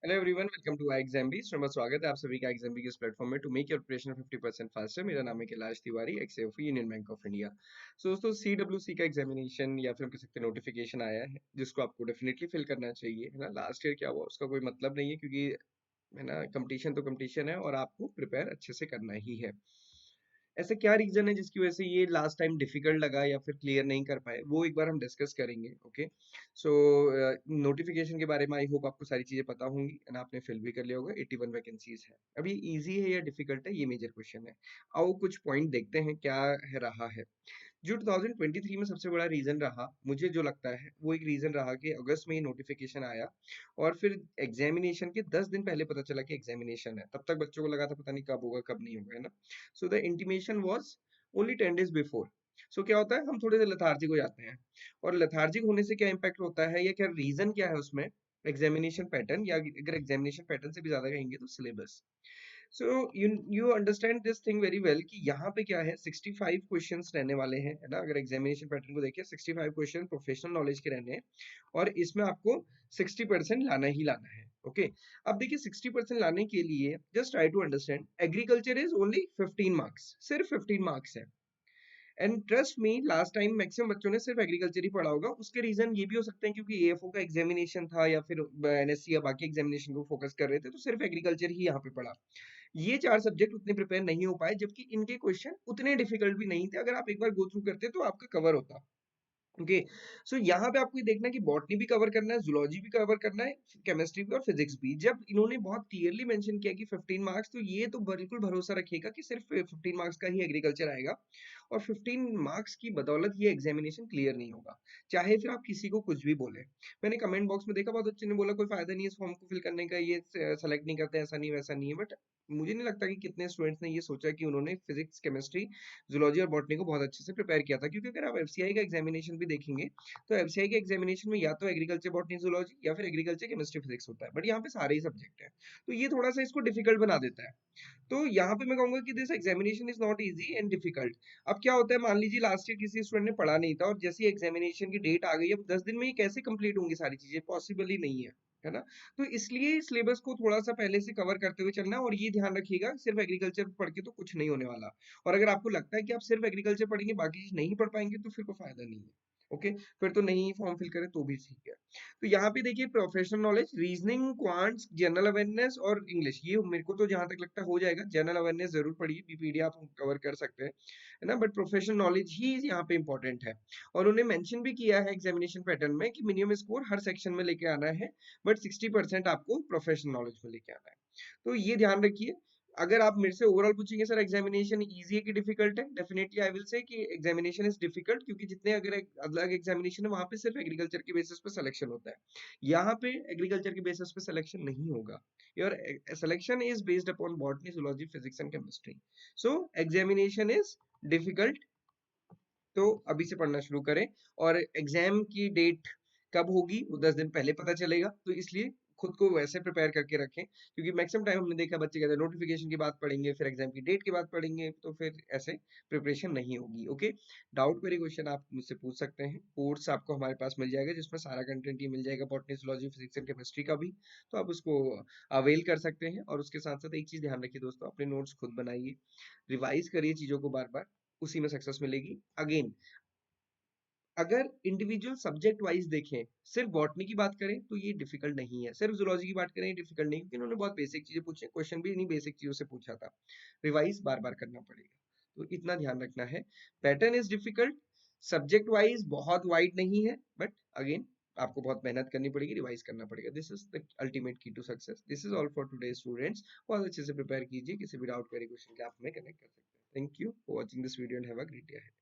Hello everyone, welcome to Exambee. स्वागत है आप सभी का एग्जाम्बी के इस प्लेटफॉर्म में to make your preparation 50% faster. मेरा नाम है Kailash Tiwari, ex Union Bank of India. So दोस्तों, CWC का एग्जामिनेशन या फिर हम कह सकते हैं नोटिफिकेशन आया है, जिसको आपको डेफिनेटली फिल करना चाहिए, है ना। लास्ट ईयर क्या हुआ उसका कोई मतलब नहीं है, क्योंकि है ना, कंपटीशन तो कंपटीशन है और आपको प्रिपेयर अच्छे से करना ही है। ऐसा क्या रीजन है जिसकी वजह से ये लास्ट टाइम डिफिकल्ट लगा या फिर क्लियर नहीं कर पाए, वो एक बार हम डिस्कस करेंगे। ओके, सो नोटिफिकेशन के बारे में आई होप आपको सारी चीजें पता होंगी, एंड आपने फिल भी कर लिया होगा। 81 वैकेंसीज है। अब ये इजी है या डिफिकल्ट है, ये मेजर क्वेश्चन है। आओ कुछ पॉइंट देखते हैं क्या है रहा है। जो 2023 में सबसे बड़ा रीजन रहा, मुझे जो लगता है वो एक रीजन रहा कि अगस्त में ये नोटिफिकेशन आया और फिर एग्जामिनेशन के 10 दिन पहले पता चला कि एग्जामिनेशन है। तब तक बच्चों को लगा था पता नहीं कब होगा कब नहीं होगा, है ना। So the intimation was only 10 days before. So क्या होता है, हम थोड़े से लेथार्जिक हो जाते हैं। और लेथार्जिक होने से क्या इम्पैक्ट होता है या क्या रीजन क्या है उसमें, एग्जामिनेशन पैटर्न, या अगर एग्जामिनेशन पैटर्न से भी ज्यादा कहेंगे तो syllabus. So you understand this thing very well कि यहाँ पे क्या है, 65 क्वेश्चंस रहने वाले हैं, है ना। अगर एग्जामिनेशन पैटर्न को देखिए, 65 क्वेश्चन प्रोफेशनल नॉलेज के रहने हैं और इसमें आपको 60% लाना ही लाना है। ओके, अब देखिए 60% लाने के लिए just try to understand, agriculture is only 15 marks, सिर्फ 15 मार्क्स है। And trust me, last time maximum बच्चों ने सिर्फ एग्रीकल्चर ही पढ़ा होगा। उसके रीजन ये भी हो सकते हैं क्योंकि AFO का एग्जामिनेशन था या फिर NSC या बाकी एग्जामिनेशन को फोकस कर रहे थे, तो सिर्फ एग्रीकल्चर ही यहाँ पे पढ़ा। ये चार सब्जेक्ट उतने प्रिपेयर नहीं हो पाए, जबकि इनके क्वेश्चन उतने डिफिकल्ट भी नहीं थे। अगर आप एक बार गो थ्रू करते तो आपका कवर होता। ओके, सो यहाँ पे आपको ये देखना है कि बॉटनी भी कवर करना है, जूलॉजी भी कवर करना है, केमिस्ट्री भी और फिजिक्स भी। जब इन्होंने बहुत क्लियरली मेंशन किया कि 15 मार्क्स, तो ये तो बिल्कुल भरोसा रखिएगा कि सिर्फ 15 मार्क्स का ही एग्रीकल्चर आएगा और 15 मार्क्स की बदौलत ये एग्जामिनेशन क्लियर नहीं होगा, चाहे फिर आप किसी को कुछ भी बोले। मैंने कमेंट बॉक्स में देखा, बहुत बच्चे ने बोला कोई फायदा नहीं है इस फॉर्म को फिल करने का, ये सेलेक्ट नहीं करते, ऐसा नहीं वैसा नहीं है। बट मुझे नहीं लगता कि कितने स्टूडेंट्स ने ये सोचा कि उन्होंने फिजिक्स, केमिस्ट्री, जूलॉजी और बॉटनी को बहुत अच्छे से प्रिपेयर किया था। क्योंकि अगर आप FCI का एग्जामिनेशन भी देखेंगे, तो FCI के एग्जामिनेशन में या तो एग्रीकल्चर, बॉटनी, जूलॉजी या फिर एग्रीकल्चर, केमिस्ट्री, फिजिक्स होता है। बट यहाँ पे सारे ही सब्जेक्ट हैं, तो ये थोड़ा सा इसको डिफिकल्ट बना देता है। तो यहाँ पे मैं कहूंगा कि this examination is not easy and difficult. अब क्या होता है, मान लीजिए लास्ट ईयर किसी स्टूडेंट ने पढ़ा नहीं था और जैसे एग्जामिनेशन की डेट आ गई, अब 10 दिन में ये कैसे कंप्लीट होंगी सारी चीजें, पॉसिबल ही नहीं है ना। तो इसलिए सिलेबस को थोड़ा सा पहले से कवर करते हुए चलना है। और ये ध्यान रखिएगा, सिर्फ एग्रीकल्चर पढ़ के तो कुछ नहीं होने वाला। और अगर आपको लगता है कि आप सिर्फ एग्रीकल्चर पढ़ेंगे बाकी चीज नहीं पढ़ पाएंगे, तो फिर कोई फायदा नहीं है। ओके, फिर तो नहीं फॉर्म फिल करें तो भी ठीक है। तो यहाँ पे देखिए, professional knowledge, reasoning, quants, general awareness और इंग्लिश, ये मेरे को तो जहां तक लगता है हो जाएगा। जनरल अवेयरनेस जरूर पढ़िए, BPD आप कवर कर सकते हैं, है ना। बट प्रोफेशनल नॉलेज ही यहाँ पे इंपॉर्टेंट है। और उन्होंने मेंशन भी किया है एग्जामिनेशन पैटर्न में कि मिनिमम स्कोर हर सेक्शन में लेके आना है, बट 60% आपको प्रोफेशनल नॉलेज में लेके आना है। तो ये ध्यान रखिए। अगर आप मेरे से ओवरऑल पूछेंगे सर एग्जामिनेशन इजी है कि डिफिकल्ट है, डेफिनेटली आई विल से कि एग्जामिनेशन इज डिफिकल्ट, क्योंकि जितने अगर अलग एग्जामिनेशन है वहां पे सिर्फ एग्रीकल्चर के बेसिस पे सिलेक्शन होता है। यहाँ पे एग्रीकल्चर के बेसिस पे सिलेक्शन नहीं होगा। Your selection is based upon botany, zoology, physics and chemistry. So examination is difficult. तो अभी से पढ़ना शुरू करें। और एग्जाम की डेट कब होगी वो 10 दिन पहले पता चलेगा, तो इसलिए खुद को वैसे प्रिपेयर करके रखें। क्योंकि मैक्सिमम टाइम हमने देखा बच्चे कहते हैं नोटिफिकेशन की बात पढ़ेंगे, फिर एग्जाम की डेट की बात पढ़ेंगे, तो फिर ऐसे प्रिपरेशन नहीं होगी। ओके, डाउट वेरी क्वेश्चन आप मुझसे पूछ सकते हैं। कोर्स आपको हमारे पास मिल जाएगा जिसमें सारा कंटेंट ही मिल जाएगा, botany, zoology, physics and chemistry का भी। तो आप उसको अवेल कर सकते हैं। और उसके साथ साथ एक चीज ध्यान रखिए दोस्तों, अपने नोट्स खुद बनाइए, रिवाइज करिए चीजों को बार बार, उसी में सक्सेस मिलेगी। अगेन, अगर इंडिविजुअल सब्जेक्ट वाइज देखें, सिर्फ बॉटनी की बात करें तो ये डिफिकल्ट नहीं है, सिर्फ जूलॉजी की बात करें ये डिफिकल्ट नहीं, क्योंकि इन्होंने बहुत बेसिक चीजें पूछी, क्वेश्चन भी इन्हीं बेसिक चीजों से पूछा था। रिवाइज बार बार करना पड़ेगा, तो इतना ध्यान रखना है। Pattern is difficult, subject wise बहुत वाइड नहीं है, बट अगेन आपको बहुत मेहनत करनी पड़ेगी, रिवाइज करना पड़ेगा। This is the ultimate key to success. This is all for today students. बहुत अच्छे से प्रिपेयर कीजिए, किसी भी डाउट क्वेरी क्वेश्चन के आप हमें कनेक्ट कर सकते हैं। Thank you for watching this video and have a great day.